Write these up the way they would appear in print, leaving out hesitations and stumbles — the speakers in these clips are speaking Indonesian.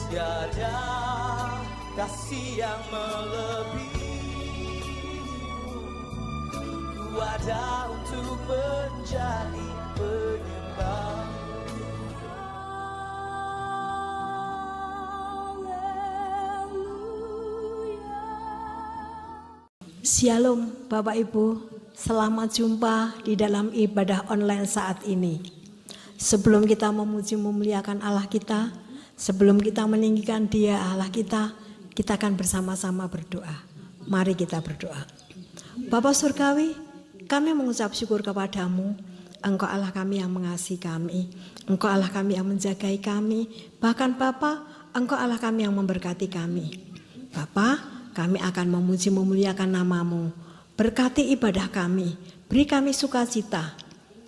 Tiada kasih yang melebihimu. Ku ada untuk menjadi penyembah. Shalom Bapak Ibu, selamat jumpa di dalam ibadah online saat ini. Sebelum kita memuji memuliakan Allah kita, sebelum kita meninggikan Dia Allah kita akan bersama-sama berdoa. Mari kita berdoa. Bapa Surgawi, kami mengucap syukur kepadamu. Engkau Allah kami yang mengasihi kami, Engkau Allah kami yang menjagai kami, bahkan Bapa, Engkau Allah kami yang memberkati kami. Bapa, kami akan memuji memuliakan nama-Mu. Berkati ibadah kami, beri kami sukacita.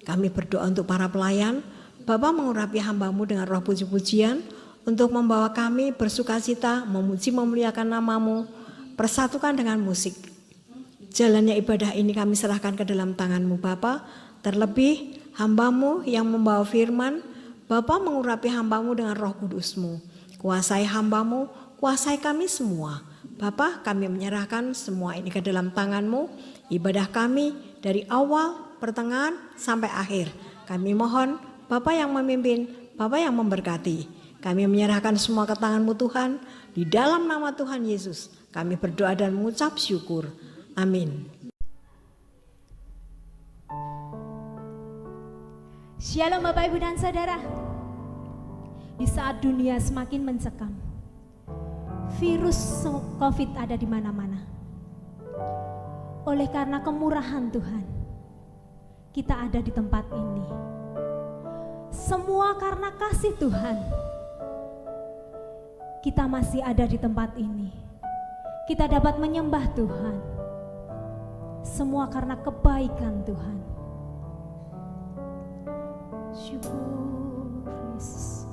Kami berdoa untuk para pelayan, Bapa mengurapi hamba-Mu dengan roh puji-pujian, untuk membawa kami bersukacita, memuji memuliakan nama-Mu, persatukan dengan musik. Jalannya ibadah ini kami serahkan ke dalam tangan-Mu Bapa. Terlebih hamba-Mu yang membawa firman, Bapa mengurapi hamba-Mu dengan roh kudus-Mu. Kuasai hamba-Mu, kuasai kami semua. Bapa, kami menyerahkan semua ini ke dalam tangan-Mu, ibadah kami dari awal, pertengahan, sampai akhir. Kami mohon Bapa yang memimpin, Bapa yang memberkati. Kami menyerahkan semua ke tangan-Mu Tuhan, di dalam nama Tuhan Yesus. Kami berdoa dan mengucap syukur. Amin. Shalom Bapak Ibu dan Saudara. Di saat dunia semakin mencekam, virus COVID ada di mana-mana. Oleh karena kemurahan Tuhan, kita ada di tempat ini. Semua karena kasih Tuhan, kita masih ada di tempat ini. Kita dapat menyembah Tuhan. Semua karena kebaikan Tuhan. Syukur Yesus.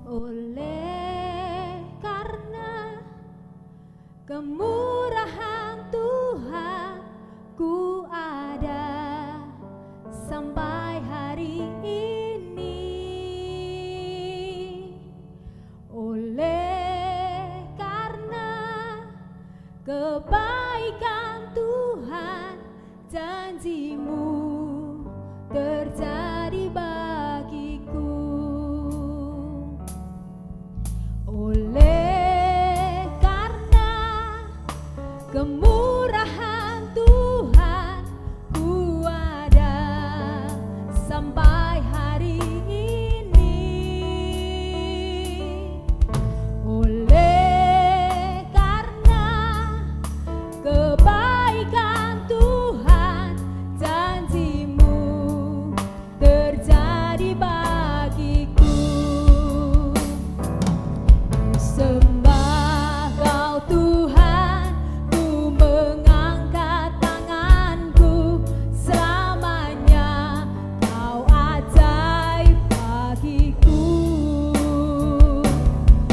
Oleh karena kemurahan Tuhan, ku ada sampai hari ini. Oleh karena kebaikan Tuhan, janji-Mu terjadi bagiku. Oleh karena kemurahan Tuhan, ku ada sampai hari ini. Oleh karena kebaikan Tuhan, janji-Mu terjadi bagiku. Sembah Kau Tuhan, ku mengangkat tanganku, selamanya Kau ajaib bagiku.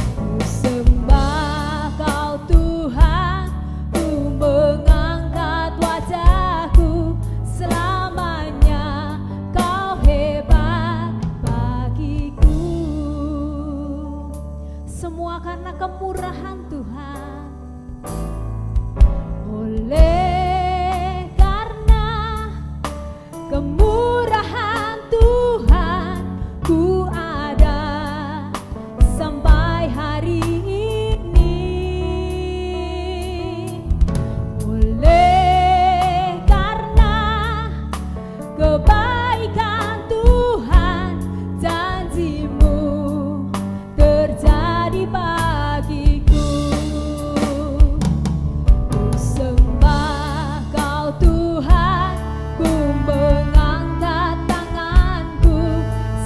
Ku sembah Kau Tuhan, ku mengangkat wajahku, selamanya Kau hebat bagiku. Semua karena kemurahan Tuhan. Oleh karena kemurahan Tuhan, ku ada sampai hari ini. Oleh karena kebaikan Tuhan, janji-Mu terjadi bagiku. Ku sembah Kau Tuhan, ku mengangkat tanganku,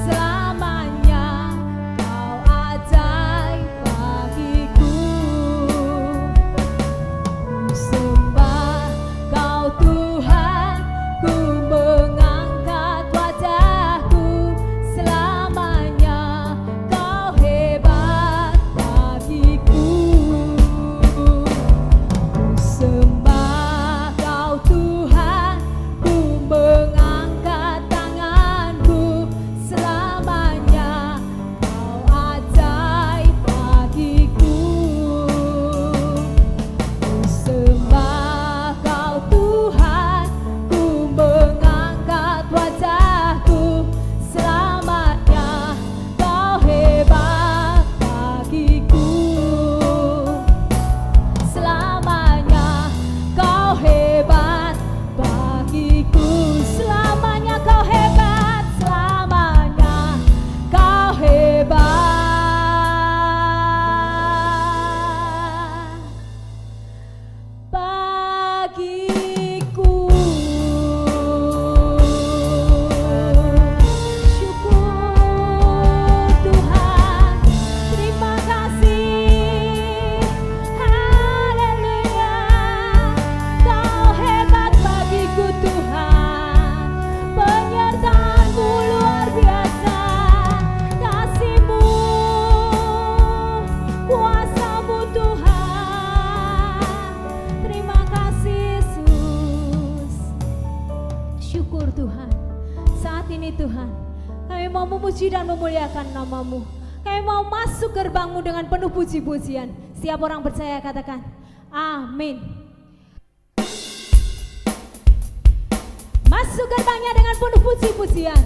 selamanya Kau ajaib bagiku. Ku sembah Kau Tuhan, ku mengangkat saat ini Tuhan, kami mau memuji dan memuliakan nama-Mu. Kami mau masuk gerbang-Mu dengan penuh puji-pujian. Setiap orang percaya katakan, amin. Masuk gerbangnya dengan penuh puji-pujian,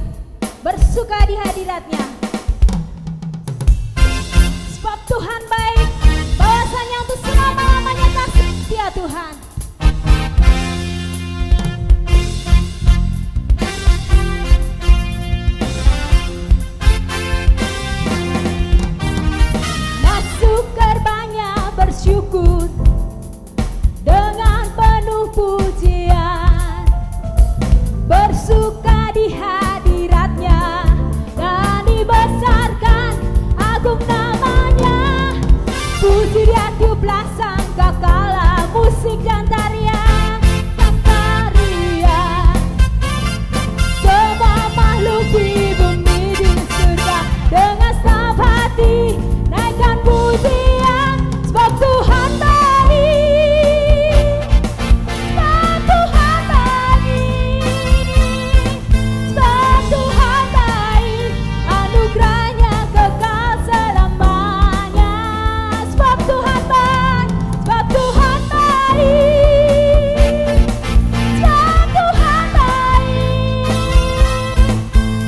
bersuka di hadirat-Nya. Sebab Tuhan baik, bahwasanya untuk selama-lamanya kasih setia Tuhan. Masuk gerbangnya bersyukur dengan penuh pujian, bersuka di hadirat-Nya dan dibesarkan agung namanya. Puji dia tiup lasang kakala, musik dan tarian, tarian. Semua makhluk di bumi di surga dengan senang hati naikkan pujian. Sebab Tuhan baik, sebab Tuhan baik, sebab Tuhan baik, anugerahnya kekal selamanya. Sebab Tuhan baik, sebab Tuhan baik, sebab Tuhan baik,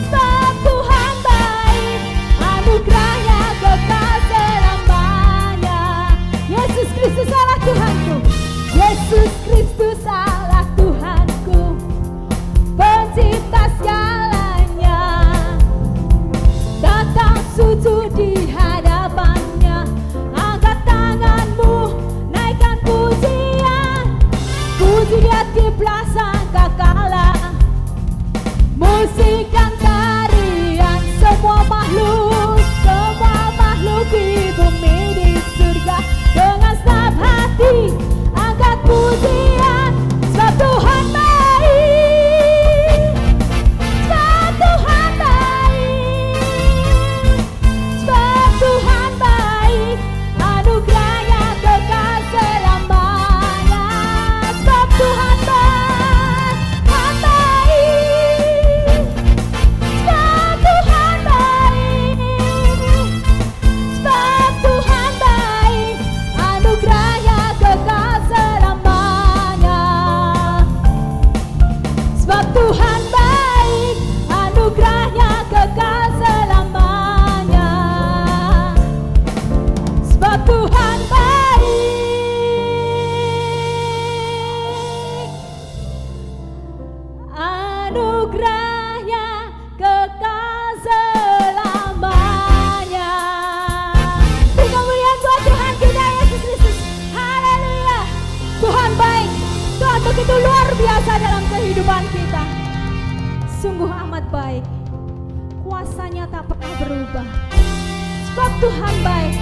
sebab Tuhan baik, anugerahnya kekal selamanya. Yesus Kristus Allah Tuhanku, Yesus Kristus Allah Tuhanku, pencipta segalanya. Datang sujud di hadapan-Nya, angkat tanganmu, naikkan pujian. Puji dia tiup lasang kakala, musik dan tarian. Semua makhluk di bumi di surga dengan senang hati angkat pujian. Sebab Tuhan baik, sebab Tuhan baik, sebab Tuhan baik, anugerahnya kekal selamanya. Sebab Tuhan baik, Tuhan baik, sebab Tuhan baik, sebab Tuhan baik, anugerahnya kekal selamanya. Sebab Tuhan baik, anugerahnya kekal selamanya. Sebab Tuhan baik, anugerahnya kekal selamanya. Beri kemuliaan buat Tuhan kita Yesus Kristus. Haleluya. Tuhan baik, Tuhan begitu luar biasa dalam kehidupan kita. Sungguh amat baik, kuasanya tak pernah berubah. Sebab Tuhan baik,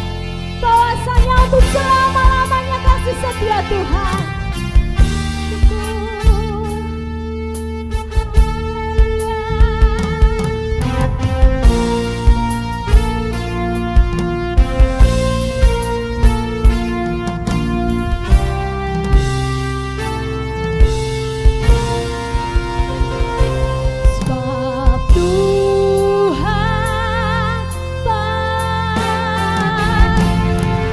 bahwasanya untuk selama-lamanya kasih setia Tuhan. Sebab Tuhan baik,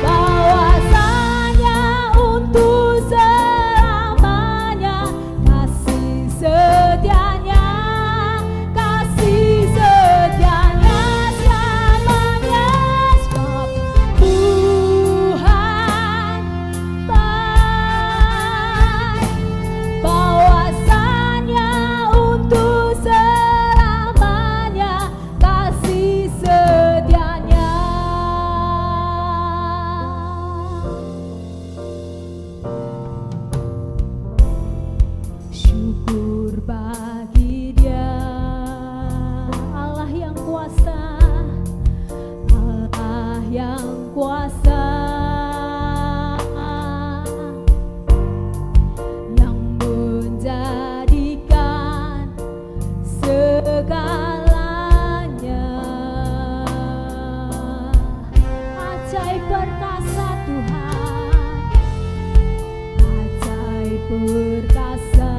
bahwasanya untuk selamanya kasih setianya, kasih setianya selamanya. Sebab Tuhan baik, bahwasanya untuk selamanya kasih setianya. Syukur bagi Dia, Allah yang kuasa, Allah yang kuasa, yang menjadikan segalanya. Ajaib perkasa Tuhan, ajaib perkasa.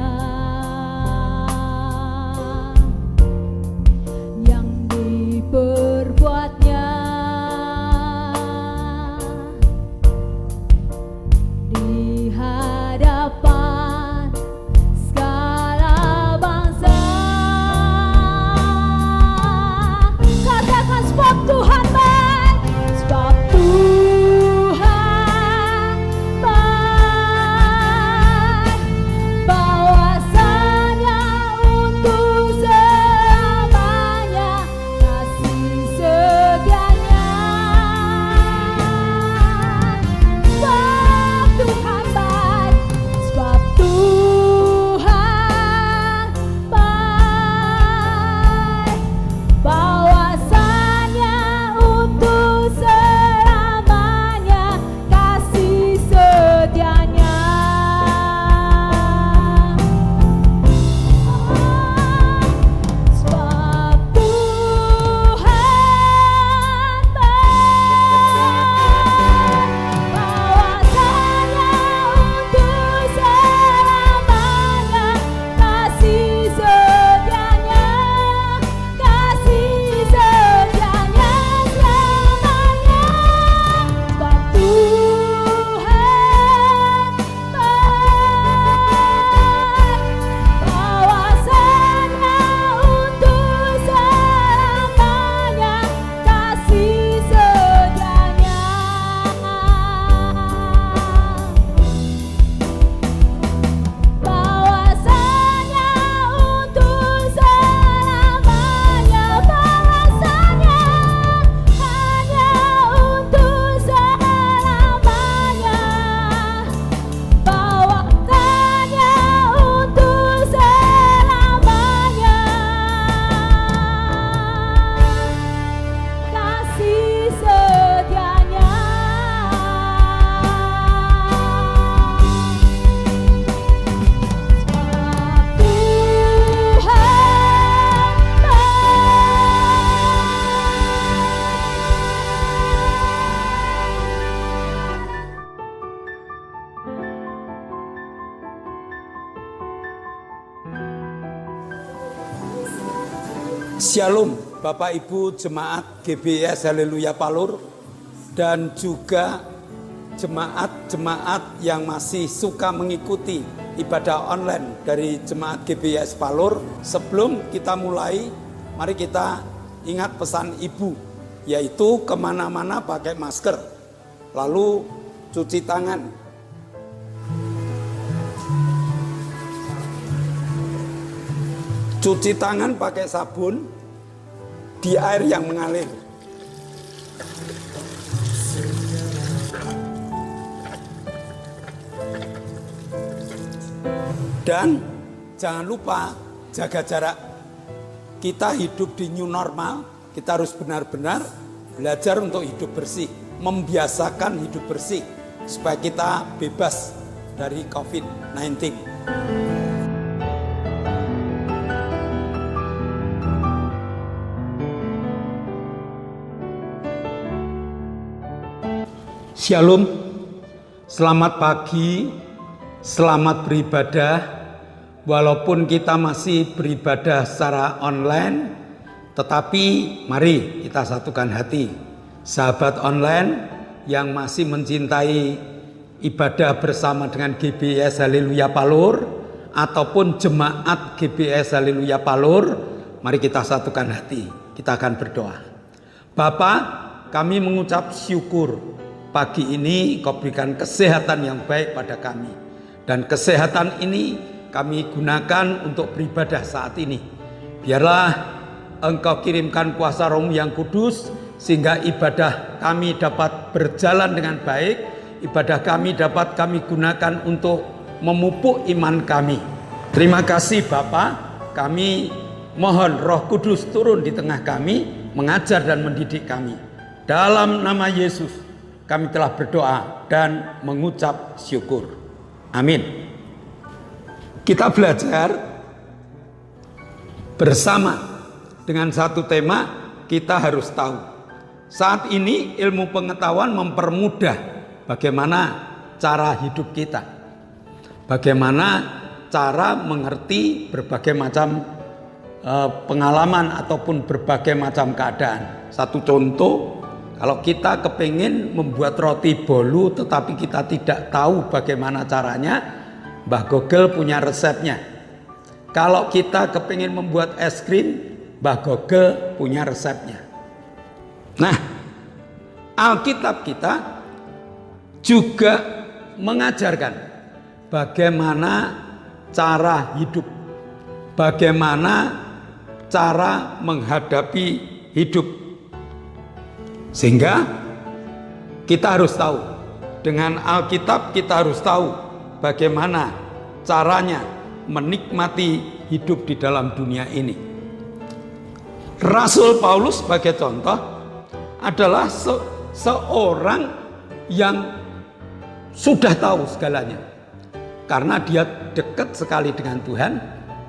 Shalom Bapak Ibu Jemaat GBS Haleluya Palur dan juga jemaat-jemaat yang masih suka mengikuti ibadah online dari Jemaat GBS Palur. Sebelum kita mulai, mari kita ingat pesan Ibu, yaitu kemana-mana pakai masker, lalu cuci tangan. Cuci tangan pakai sabun di air yang mengalir. Dan jangan lupa jaga jarak. Kita hidup di new normal, kita harus benar-benar belajar untuk hidup bersih, membiasakan hidup bersih supaya kita bebas dari COVID-19. Shalom, selamat pagi, selamat beribadah. Walaupun kita masih beribadah secara online, tetapi mari kita satukan hati. Sahabat online yang masih mencintai ibadah bersama dengan GBS Haleluya Palur ataupun jemaat GBS Haleluya Palur, mari kita satukan hati. Kita akan berdoa. Bapa, kami mengucap syukur pagi ini Kau berikan kesehatan yang baik pada kami. Dan kesehatan ini kami gunakan untuk beribadah saat ini. Biarlah Engkau kirimkan kuasa Roh-Mu yang kudus, sehingga ibadah kami dapat berjalan dengan baik. Ibadah kami dapat kami gunakan untuk memupuk iman kami. Terima kasih Bapa, kami mohon Roh Kudus turun di tengah kami, mengajar dan mendidik kami. Dalam nama Yesus kami telah berdoa dan mengucap syukur. Amin. Kita belajar bersama dengan satu tema, kita harus tahu. Saat ini ilmu pengetahuan mempermudah bagaimana cara hidup kita. Bagaimana cara mengerti berbagai macam pengalaman ataupun berbagai macam keadaan. Satu contoh, kalau kita kepingin membuat roti bolu tetapi kita tidak tahu bagaimana caranya, Mbah Google punya resepnya. Kalau kita kepingin membuat es krim, Mbah Google punya resepnya. Nah, Alkitab kita juga mengajarkan bagaimana cara hidup, bagaimana cara menghadapi hidup. Sehingga kita harus tahu, dengan Alkitab kita harus tahu bagaimana caranya menikmati hidup di dalam dunia ini. Rasul Paulus sebagai contoh adalah seorang yang sudah tahu segalanya. Karena dia dekat sekali dengan Tuhan,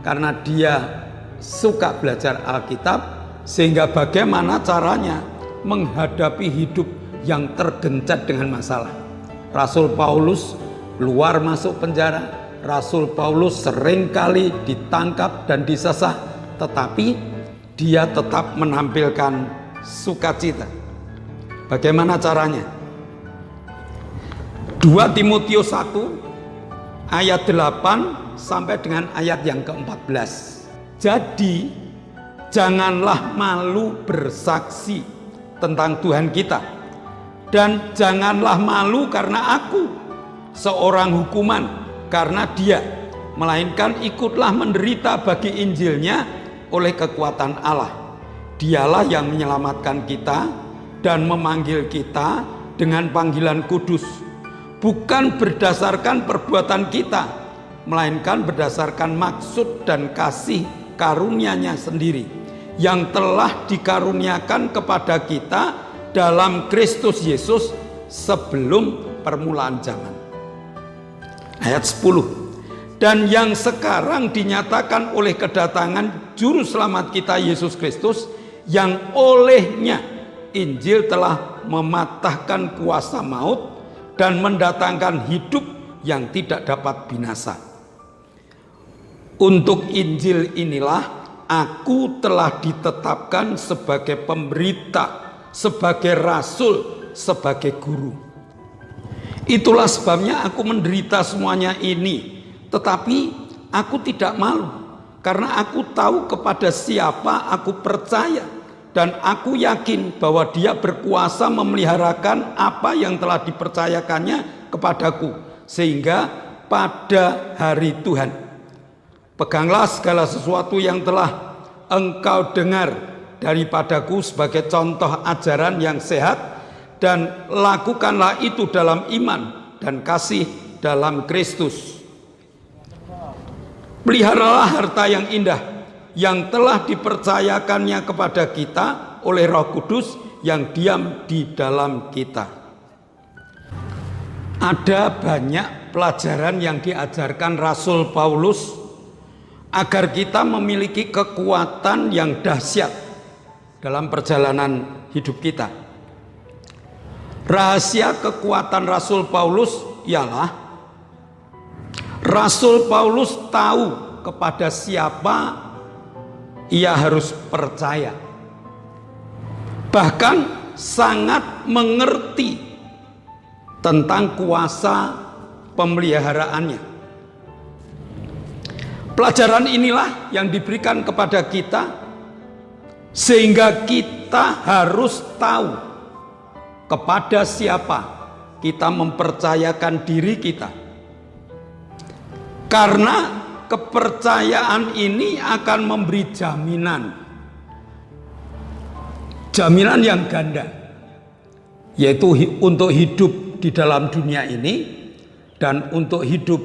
karena dia suka belajar Alkitab, sehingga bagaimana caranya menghadapi hidup yang tergencet dengan masalah. Rasul Paulus keluar masuk penjara, Rasul Paulus seringkali ditangkap dan disesah, tetapi dia tetap menampilkan sukacita. Bagaimana caranya? 2 Timotius 1 ayat 8 sampai dengan ayat yang ke-14. Jadi janganlah malu bersaksi tentang Tuhan kita, dan janganlah malu karena aku seorang hukuman karena Dia, melainkan ikutlah menderita bagi Injilnya oleh kekuatan Allah. Dialah yang menyelamatkan kita dan memanggil kita dengan panggilan kudus, bukan berdasarkan perbuatan kita, melainkan berdasarkan maksud dan kasih karunia-Nya sendiri yang telah dikaruniakan kepada kita dalam Kristus Yesus sebelum permulaan zaman. Ayat 10. Dan yang sekarang dinyatakan oleh kedatangan Juru Selamat kita Yesus Kristus, yang olehnya Injil telah mematahkan kuasa maut dan mendatangkan hidup yang tidak dapat binasa. Untuk Injil inilah aku telah ditetapkan sebagai pemberita, sebagai rasul, sebagai guru. Itulah sebabnya aku menderita semuanya ini, tetapi aku tidak malu, karena aku tahu kepada siapa aku percaya, dan aku yakin bahwa Dia berkuasa memeliharakan apa yang telah dipercayakannya kepadaku, sehingga pada hari Tuhan, peganglah segala sesuatu yang telah engkau dengar daripadaku sebagai contoh ajaran yang sehat, dan lakukanlah itu dalam iman dan kasih dalam Kristus. Peliharalah harta yang indah yang telah dipercayakannya kepada kita oleh Roh Kudus yang diam di dalam kita. Ada banyak pelajaran yang diajarkan Rasul Paulus agar kita memiliki kekuatan yang dahsyat dalam perjalanan hidup kita. Rahasia kekuatan Rasul Paulus ialah Rasul Paulus tahu kepada siapa ia harus percaya, bahkan sangat mengerti tentang kuasa pemeliharaannya. Pelajaran inilah yang diberikan kepada kita, sehingga kita harus tahu kepada siapa kita mempercayakan diri kita, karena kepercayaan ini akan memberi jaminan yang ganda, yaitu untuk hidup di dalam dunia ini dan untuk hidup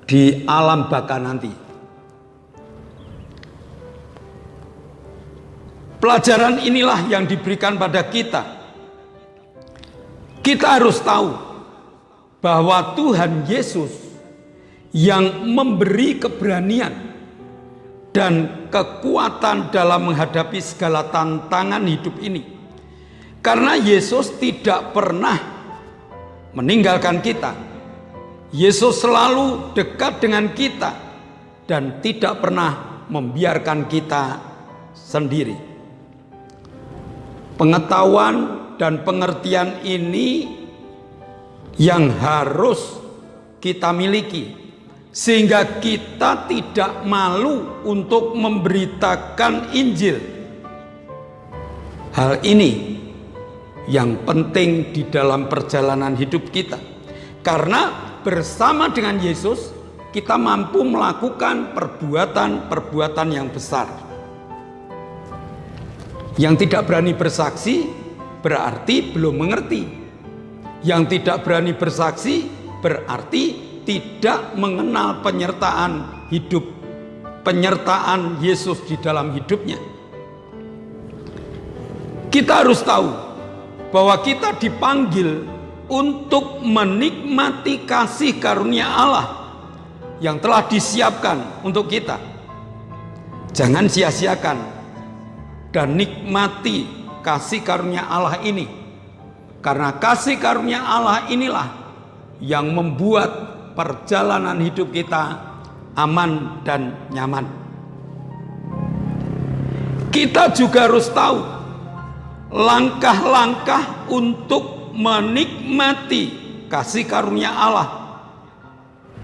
di alam baka nanti. Pelajaran inilah yang diberikan pada kita. Kita harus tahu bahwa Tuhan Yesus yang memberi keberanian dan kekuatan dalam menghadapi segala tantangan hidup ini. Karena Yesus tidak pernah meninggalkan kita. Yesus selalu dekat dengan kita dan tidak pernah membiarkan kita sendiri. Pengetahuan dan pengertian ini yang harus kita miliki, sehingga kita tidak malu untuk memberitakan Injil. Hal ini yang penting di dalam perjalanan hidup kita, karena bersama dengan Yesus kita mampu melakukan perbuatan-perbuatan yang besar. Yang tidak berani bersaksi berarti belum mengerti. Yang tidak berani bersaksi berarti tidak mengenal penyertaan Yesus di dalam hidupnya. Kita harus tahu bahwa kita dipanggil untuk menikmati kasih karunia Allah yang telah disiapkan untuk kita. Jangan sia-siakan dan nikmati kasih karunia Allah ini, karena kasih karunia Allah inilah yang membuat perjalanan hidup kita aman dan nyaman. Kita juga harus tahu langkah-langkah untuk menikmati kasih karunia Allah,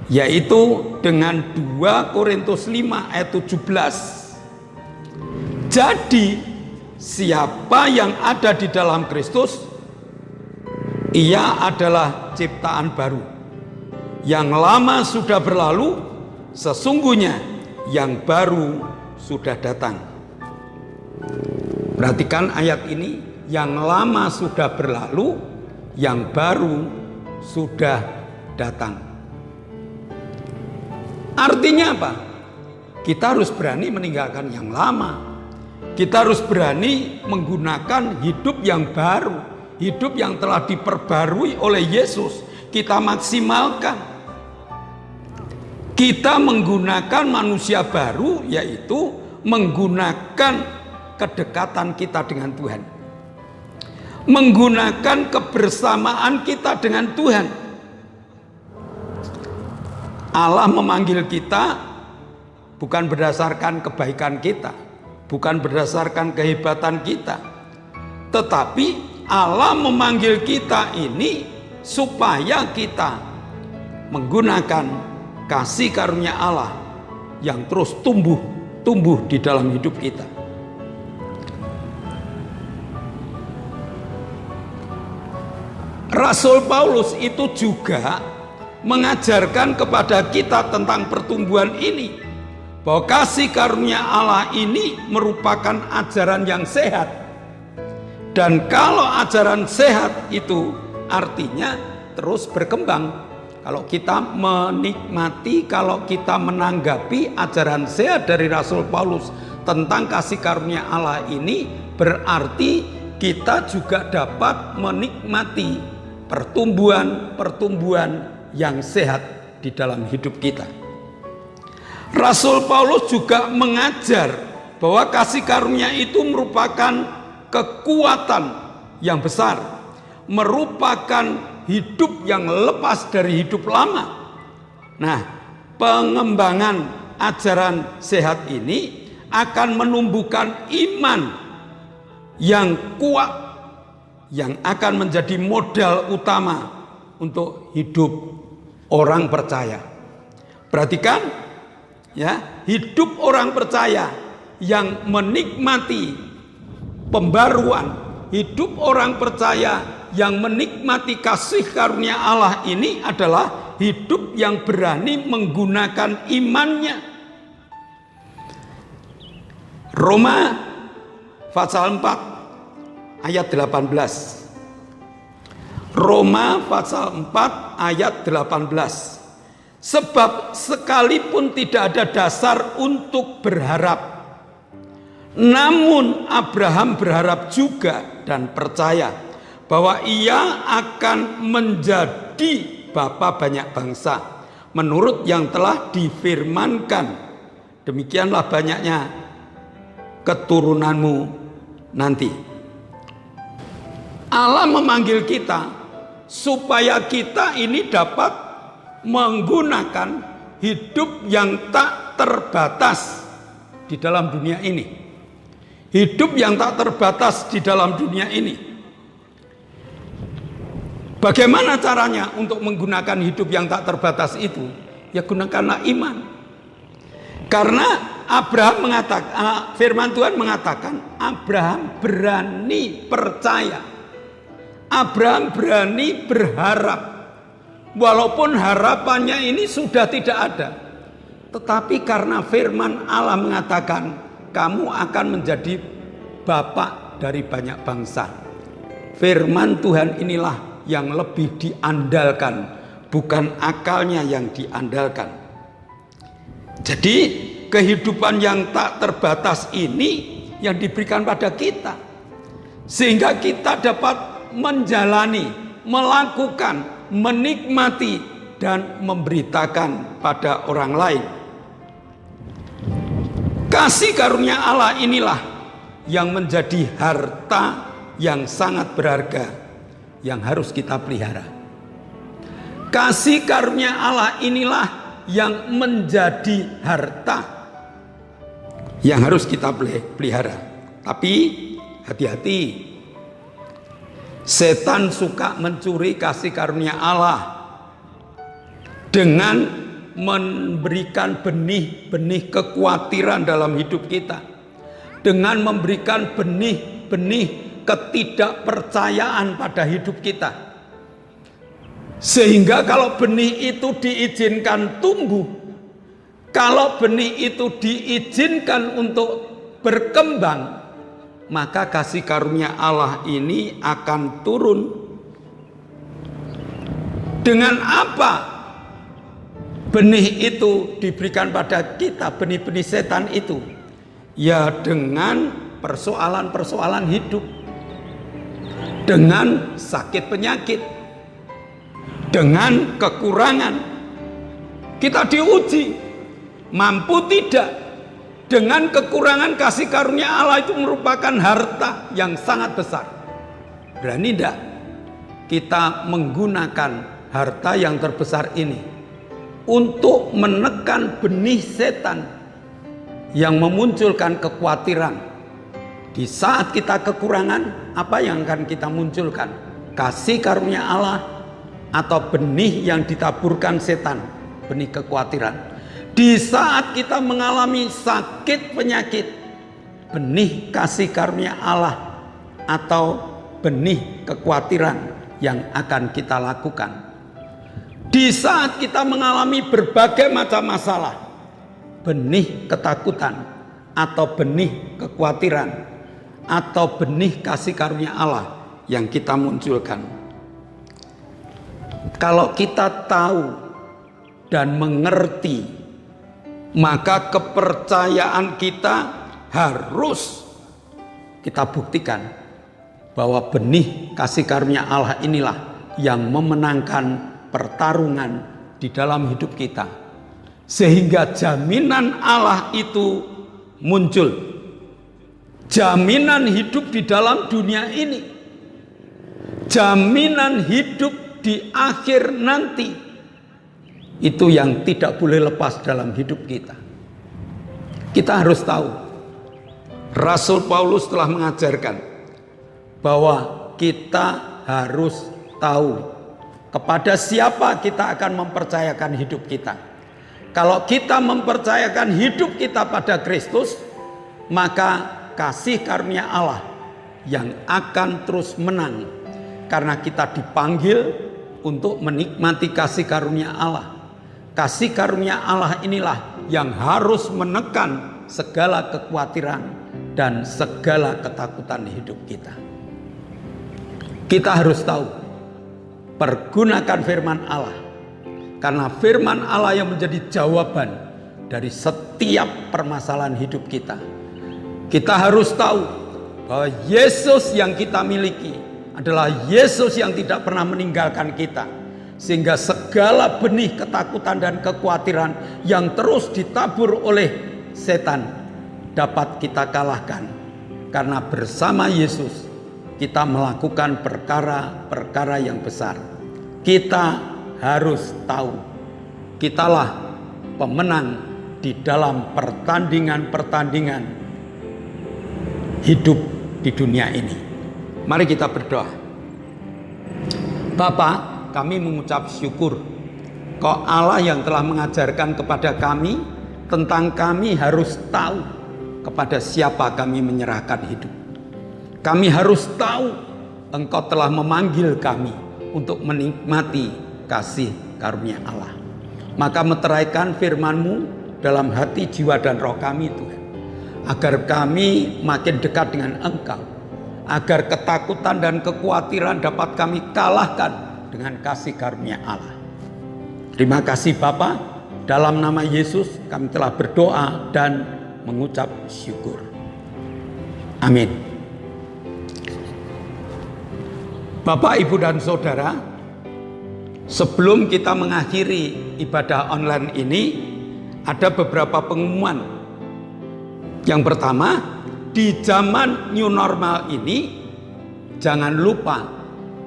yaitu dengan 2 Korintus 5 ayat 17. Jadi siapa yang ada di dalam Kristus, ia adalah ciptaan baru. Yang lama sudah berlalu, sesungguhnya yang baru sudah datang. Perhatikan ayat ini, yang lama sudah berlalu, yang baru sudah datang. Artinya apa? Kita harus berani meninggalkan yang lama. Kita harus berani menggunakan hidup yang baru, hidup yang telah diperbarui oleh Yesus. Kita maksimalkan. Kita menggunakan manusia baru, yaitu menggunakan kedekatan kita dengan Tuhan, menggunakan kebersamaan kita dengan Tuhan. Allah memanggil kita bukan berdasarkan kebaikan kita, bukan berdasarkan kehebatan kita, tetapi Allah memanggil kita ini supaya kita menggunakan kasih karunia Allah yang terus tumbuh di dalam hidup kita. Rasul Paulus itu juga mengajarkan kepada kita tentang pertumbuhan ini, bahwa kasih karunia Allah ini merupakan ajaran yang sehat. Dan kalau ajaran sehat itu artinya terus berkembang. Kalau kita menikmati, kalau kita menanggapi ajaran sehat dari Rasul Paulus tentang kasih karunia Allah ini, berarti kita juga dapat menikmati pertumbuhan yang sehat di dalam hidup kita. Rasul Paulus juga mengajar bahwa kasih karunia itu merupakan kekuatan yang besar, merupakan hidup yang lepas dari hidup lama. Nah, pengembangan ajaran sehat ini akan menumbuhkan iman yang kuat, yang akan menjadi modal utama untuk hidup orang percaya. Perhatikan ya, hidup orang percaya yang menikmati pembaruan, hidup orang percaya yang menikmati kasih karunia Allah ini adalah hidup yang berani menggunakan imannya. Roma pasal 4 ayat 18. Roma pasal 4 ayat 18. Sebab sekalipun tidak ada dasar untuk berharap, namun Abraham berharap juga dan percaya bahwa ia akan menjadi bapa banyak bangsa menurut yang telah difirmankan, demikianlah banyaknya keturunanmu nanti. Allah memanggil kita supaya kita ini dapat menggunakan hidup yang tak terbatas di dalam dunia ini. Hidup yang tak terbatas di dalam dunia ini. Bagaimana caranya untuk menggunakan hidup yang tak terbatas itu? Ya gunakanlah iman. Karena Abraham mengatakan, firman Tuhan mengatakan, Abraham berani percaya. Abraham berani berharap. Walaupun harapannya ini sudah tidak ada. Tetapi karena firman Allah mengatakan, kamu akan menjadi bapak dari banyak bangsa. Firman Tuhan inilah yang lebih diandalkan, bukan akalnya yang diandalkan. Jadi kehidupan yang tak terbatas ini yang diberikan pada kita, sehingga kita dapat menjalani, melakukan, menikmati, dan memberitakan pada orang lain. Kasih karunia Allah inilah yang menjadi harta yang sangat berharga yang harus kita pelihara. Kasih karunia Allah inilah yang menjadi harta yang harus kita pelihara. Tapi hati-hati, setan suka mencuri kasih karunia Allah dengan memberikan benih-benih kekhawatiran dalam hidup kita, dengan memberikan benih-benih ketidakpercayaan pada hidup kita, sehingga kalau benih itu diizinkan tumbuh, kalau benih itu diizinkan untuk berkembang, maka kasih karunia Allah ini akan turun. Dengan apa benih itu diberikan pada kita, benih-benih setan itu? Ya dengan persoalan-persoalan hidup, dengan sakit penyakit, dengan kekurangan. Kita diuji, mampu tidak. Dengan kekurangan, kasih karunia Allah itu merupakan harta yang sangat besar. Berani tidak kita menggunakan harta yang terbesar ini untuk menekan benih setan yang memunculkan kekhawatiran. Di saat kita kekurangan, apa yang akan kita munculkan? Kasih karunia Allah atau benih yang ditaburkan setan, benih kekhawatiran. Di saat kita mengalami sakit penyakit, benih kasih karunia Allah atau benih kekhawatiran yang akan kita lakukan. Di saat kita mengalami berbagai macam masalah, benih ketakutan atau benih kekhawatiran atau benih kasih karunia Allah yang kita munculkan. Kalau kita tahu dan mengerti, maka kepercayaan kita harus kita buktikan bahwa benih kasih karunia Allah inilah yang memenangkan pertarungan di dalam hidup kita, sehingga jaminan Allah itu muncul, jaminan hidup di dalam dunia ini, jaminan hidup di akhir nanti, itu yang tidak boleh lepas dalam hidup kita. Kita harus tahu, Rasul Paulus telah mengajarkan bahwa kita harus tahu kepada siapa kita akan mempercayakan hidup kita. Kalau kita mempercayakan hidup kita pada Kristus, maka kasih karunia Allah yang akan terus menang, karena kita dipanggil untuk menikmati kasih karunia Allah. Kasih karunia Allah inilah yang harus menekan segala kekhawatiran dan segala ketakutan hidup kita. Kita harus tahu, pergunakan firman Allah, karena firman Allah yang menjadi jawaban dari setiap permasalahan hidup kita. Kita harus tahu bahwa Yesus yang kita miliki adalah Yesus yang tidak pernah meninggalkan kita, sehingga segala benih ketakutan dan kekhawatiran yang terus ditabur oleh setan dapat kita kalahkan, karena bersama Yesus kita melakukan perkara-perkara yang besar. Kita harus tahu, kitalah pemenang di dalam pertandingan-pertandingan hidup di dunia ini. Mari kita berdoa. Bapa, kami mengucap syukur Kau Allah yang telah mengajarkan kepada kami tentang kami harus tahu kepada siapa kami menyerahkan hidup. Kami harus tahu Engkau telah memanggil kami untuk menikmati kasih karunia Allah. Maka meteraikan firman-Mu dalam hati, jiwa, dan roh kami, Tuhan, agar kami makin dekat dengan Engkau, agar ketakutan dan kekhawatiran dapat kami kalahkan dengan kasih karunia Allah. Terima kasih Bapa, dalam nama Yesus kami telah berdoa dan mengucap syukur. Amin. Bapak, Ibu, dan Saudara, sebelum kita mengakhiri ibadah online ini, ada beberapa pengumuman. Yang pertama, di zaman new normal ini, jangan lupa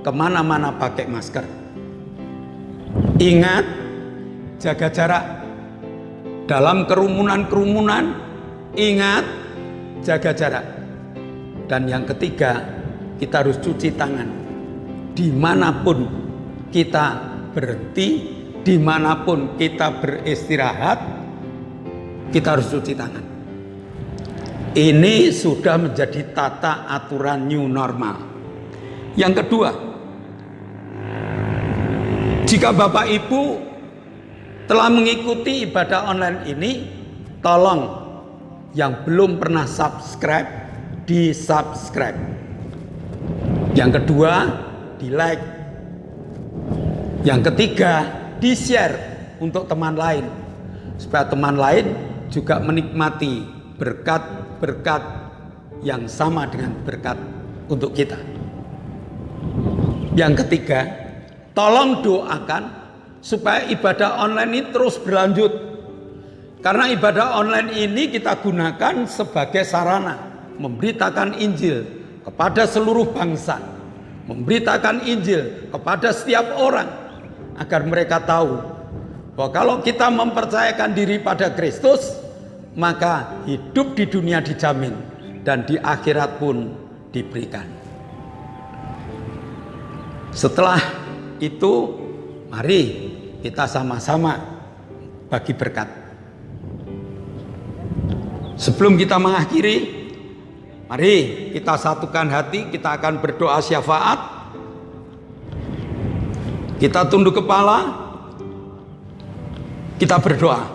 kemana-mana pakai masker. Ingat, jaga jarak. Dalam kerumunan-kerumunan, ingat, jaga jarak. Dan yang ketiga, kita harus cuci tangan. Dimanapun kita berhenti, dimanapun kita beristirahat, kita harus cuci tangan. Ini sudah menjadi tata aturan new normal. Yang kedua, jika Bapak Ibu telah mengikuti ibadah online ini, tolong yang belum pernah subscribe, di-subscribe. Yang kedua, di-like. Yang ketiga, di-share untuk teman lain, supaya teman lain juga menikmati berkat-berkat yang sama dengan berkat untuk kita. Yang ketiga, tolong doakan supaya ibadah online ini terus berlanjut. Karena ibadah online ini kita gunakan sebagai sarana memberitakan Injil kepada seluruh bangsa, memberitakan Injil kepada setiap orang, agar mereka tahu bahwa kalau kita mempercayakan diri pada Kristus, maka hidup di dunia dijamin dan di akhirat pun diberikan. Setelah itu, mari kita sama-sama bagi berkat. Sebelum kita mengakhiri, mari kita satukan hati, kita akan berdoa syafaat. Kita tunduk kepala, kita berdoa.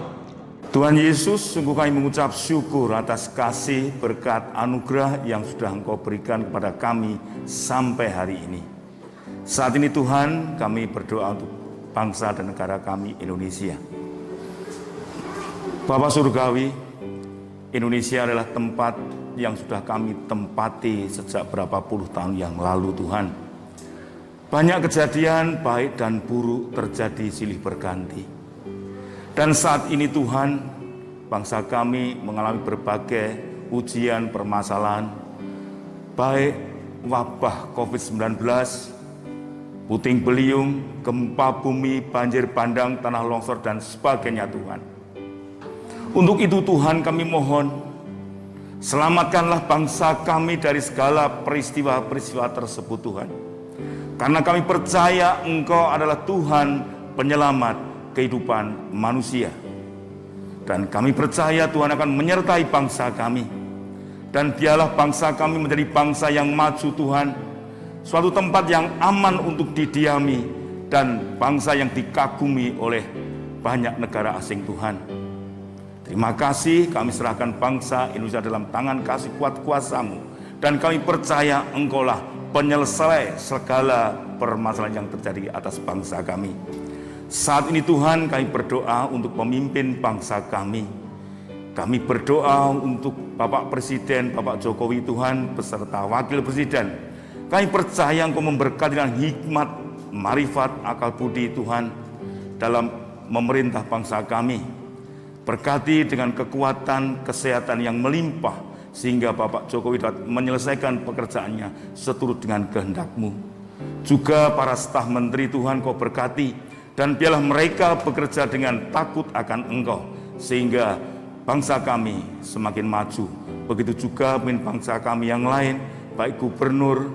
Tuhan Yesus, sungguh kami mengucap syukur atas kasih, berkat, anugerah yang sudah Engkau berikan kepada kami sampai hari ini. Saat ini Tuhan, kami berdoa untuk bangsa dan negara kami, Indonesia. Bapa Surgawi, Indonesia adalah tempat yang sudah kami tempati sejak berapa puluh tahun yang lalu Tuhan. Banyak kejadian baik dan buruk terjadi silih berganti. Dan saat ini Tuhan, bangsa kami mengalami berbagai ujian, permasalahan, baik wabah COVID-19, puting beliung, gempa bumi, banjir bandang, tanah longsor, dan sebagainya Tuhan. Untuk itu Tuhan kami mohon, selamatkanlah bangsa kami dari segala peristiwa-peristiwa tersebut Tuhan. Karena kami percaya Engkau adalah Tuhan penyelamat kehidupan manusia. Dan kami percaya Tuhan akan menyertai bangsa kami. Dan biarlah bangsa kami menjadi bangsa yang maju Tuhan. Suatu tempat yang aman untuk didiami. Dan bangsa yang dikagumi oleh banyak negara asing Tuhan. Terima kasih, kami serahkan bangsa Indonesia dalam tangan kasih kuat kuasa-Mu. Dan kami percaya Engkaulah penyelesai segala permasalahan yang terjadi atas bangsa kami. Saat ini Tuhan, kami berdoa untuk pemimpin bangsa kami. Kami berdoa untuk Bapak Presiden, Bapak Jokowi Tuhan, beserta Wakil Presiden. Kami percaya Engkau memberkati dengan hikmat, marifat, akal budi Tuhan dalam memerintah bangsa kami. Berkati dengan kekuatan, kesehatan yang melimpah, sehingga Bapak Jokowi dapat menyelesaikan pekerjaannya seturut dengan kehendak-Mu. Juga para staf menteri Tuhan Kau berkati, dan biarlah mereka bekerja dengan takut akan Engkau, sehingga bangsa kami semakin maju. Begitu juga pemimpin bangsa kami yang lain, baik gubernur,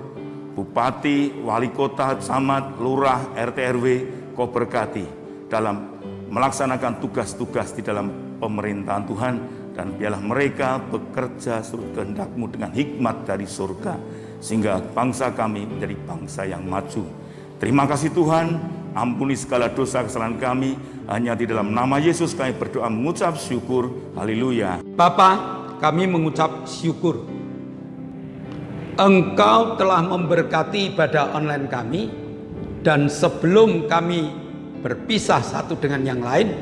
bupati, wali kota, camat, lurah, RT RW, Kau berkati dalam melaksanakan tugas-tugas di dalam pemerintahan Tuhan. Dan biarlah mereka bekerja seturut kehendak-Mu dengan hikmat dari surga, sehingga bangsa kami menjadi bangsa yang maju. Terima kasih Tuhan, ampuni segala dosa kesalahan kami. Hanya di dalam nama Yesus kami berdoa mengucap syukur. Haleluya. Bapa, kami mengucap syukur. Engkau telah memberkati ibadah online kami. Dan sebelum kami berpisah satu dengan yang lain,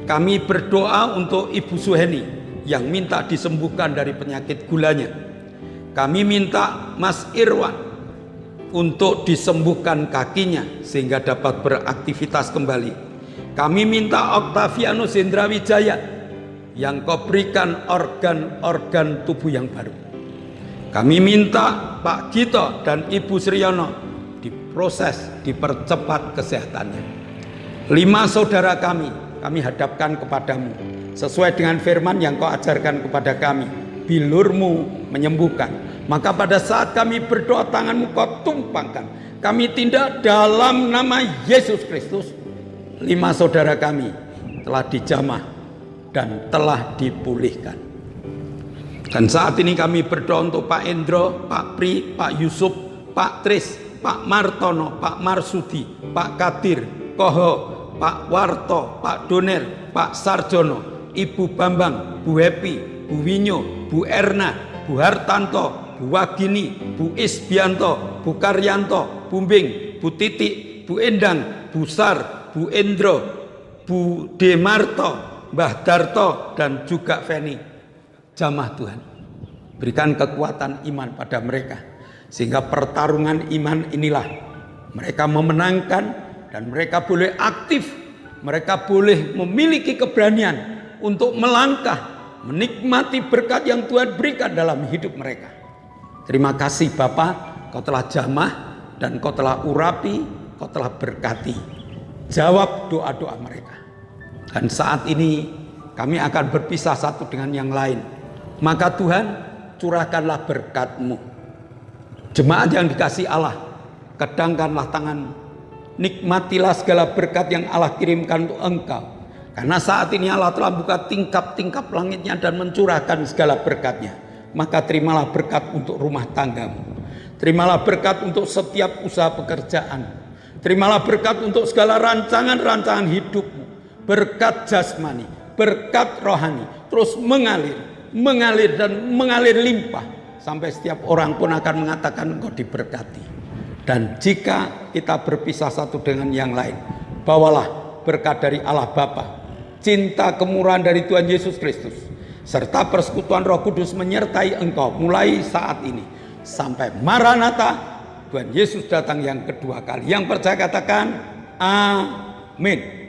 kami berdoa untuk Ibu Suheni yang minta disembuhkan dari penyakit gulanya. Kami minta Mas Irwan untuk disembuhkan kakinya sehingga dapat beraktivitas kembali. Kami minta Octavianus Hendrawijaya yang Kau berikan organ-organ tubuh yang baru. Kami minta Pak Gito dan Ibu Sriyono diproses, dipercepat kesehatannya. 5 saudara kami hadapkan kepadamu sesuai dengan firman yang Kau ajarkan kepada kami. Bilur-Mu menyembuhkan. Maka pada saat kami berdoa, tangan-Mu Kau tumpangkan. Kami tindak dalam nama Yesus Kristus. 5 saudara kami telah dijamah dan telah dipulihkan. Dan saat ini kami berdoa untuk Pak Endro, Pak Pri, Pak Yusuf, Pak Tris, Pak Martono, Pak Marsudi, Pak Kadir, Koho, Pak Warto, Pak Doner, Pak Sarjono, Ibu Bambang, Bu Happy, Bu Winyo, Bu Erna, Bu Hartanto, Bu Wagini, Bu Isbianto, Bu Karyanto, Bu Mbing, Bu Titik, Bu Endang, Bu Sar, Bu Endro, Bu Demarto, Mbah Darto, dan juga Feni. Jamaah Tuhan, berikan kekuatan iman pada mereka, sehingga pertarungan iman inilah mereka memenangkan, dan mereka boleh aktif, mereka boleh memiliki keberanian untuk melangkah, menikmati berkat yang Tuhan berikan dalam hidup mereka. Terima kasih Bapa, Kau telah jamah dan Kau telah urapi, Kau telah berkati. Jawab doa-doa mereka. Dan saat ini kami akan berpisah satu dengan yang lain. Maka Tuhan, curahkanlah berkat-Mu. Jemaat yang dikasihi Allah, kedangkanlah tangan, nikmatilah segala berkat yang Allah kirimkan untuk engkau. Karena saat ini Allah telah buka tingkap-tingkap langitnya dan mencurahkan segala berkatnya. Maka terimalah berkat untuk rumah tanggamu. Terimalah berkat untuk setiap usaha pekerjaan. Terimalah berkat untuk segala rancangan-rancangan hidupmu. Berkat jasmani, berkat rohani, terus mengalir dan mengalir limpah. Sampai setiap orang pun akan mengatakan engkau diberkati. Dan jika kita berpisah satu dengan yang lain, bawalah berkat dari Allah Bapa, cinta kemurahan dari Tuhan Yesus Kristus, serta persekutuan Roh Kudus menyertai engkau mulai saat ini sampai Maranatha, Tuhan Yesus datang yang kedua kali. Yang percaya katakan amin.